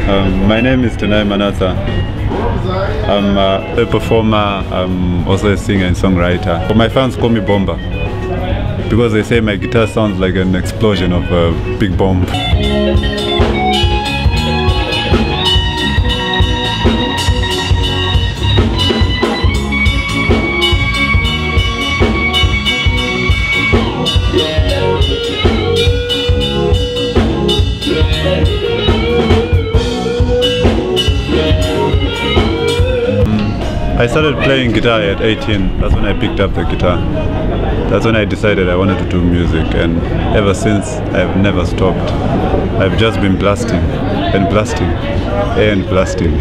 My name is Tenai Manasa. I'm a performer, I'm also a singer and songwriter. But my fans call me Bomba because they say my guitar sounds like an explosion of a big bomb. I started playing guitar at 18. That's when I picked up the guitar. That's when I decided I wanted to do music, and ever since I've never stopped. I've just been blasting and blasting and blasting.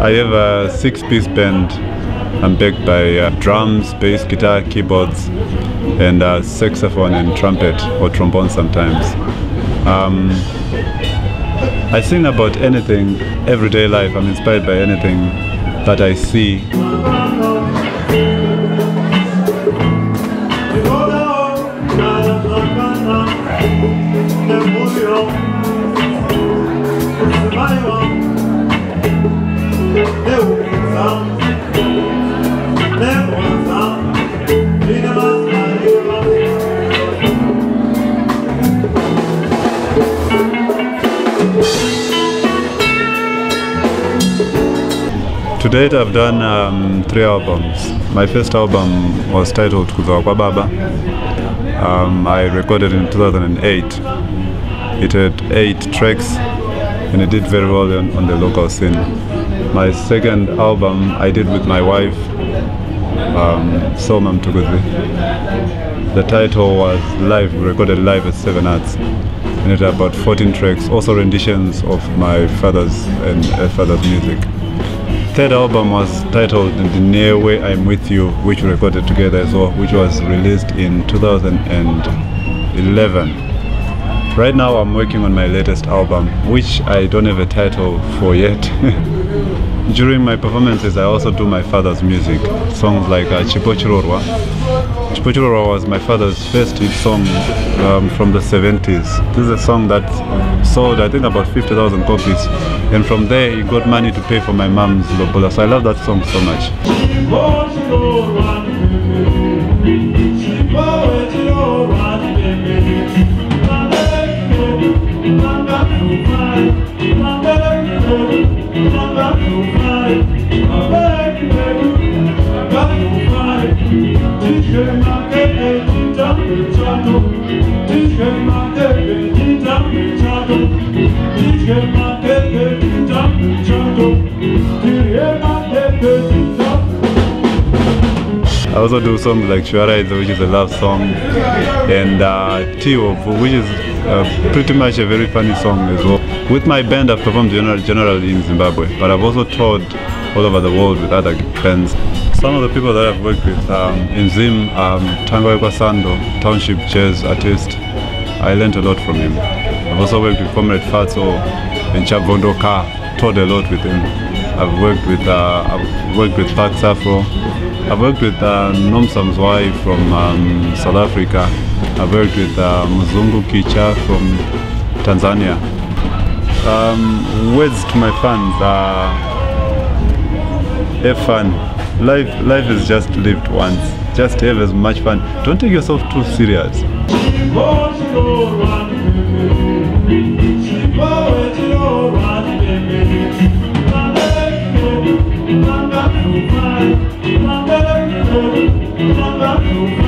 I have a 6-piece band. I'm backed by drums, bass, guitar, keyboards, and saxophone and trumpet or trombone sometimes. I sing about anything, everyday life. I'm inspired by anything that I see. To date, I've done 3 albums. My first album was titled Kuzawa Kwa Baba. I recorded in 2008. It had 8 tracks and it did very well on the local scene. My second album I did with my wife, Somam Tuguzi. The title was Live, recorded live at 7 Arts. And it had about 14 tracks, also renditions of my father's and father's music. Third album was titled The Near Way I'm With You, which we recorded together as well, which was released in 2011. Right now I'm working on my latest album, which I don't have a title for yet. During my performances I also do my father's music, songs like Chipo Chirorwa. Chipo Chirorwa was my father's first hit song from the 70s. This is a song that sold I think about 50,000 copies, and from there he got money to pay for my mom's lobola, so I love that song so much. I also do songs like Shuara, which is a love song, and Tiwo, which is pretty much a very funny song as well. With my band I've performed generally in Zimbabwe, but I've also toured all over the world with other bands. Some of the people that I've worked with in Zim, Tangwa Sando, township jazz artist, I learned a lot from him. I've also worked with Comrade Fatso and Chabvondo Ka, toured a lot with him. I've worked with Pax Afro. I've worked with Nomsa Mzwai from South Africa. I've worked with Mzungu Kicha from Tanzania. Words to my fans are, have fun. Life is just lived once. Just have as much fun. Don't take yourself too serious. Manga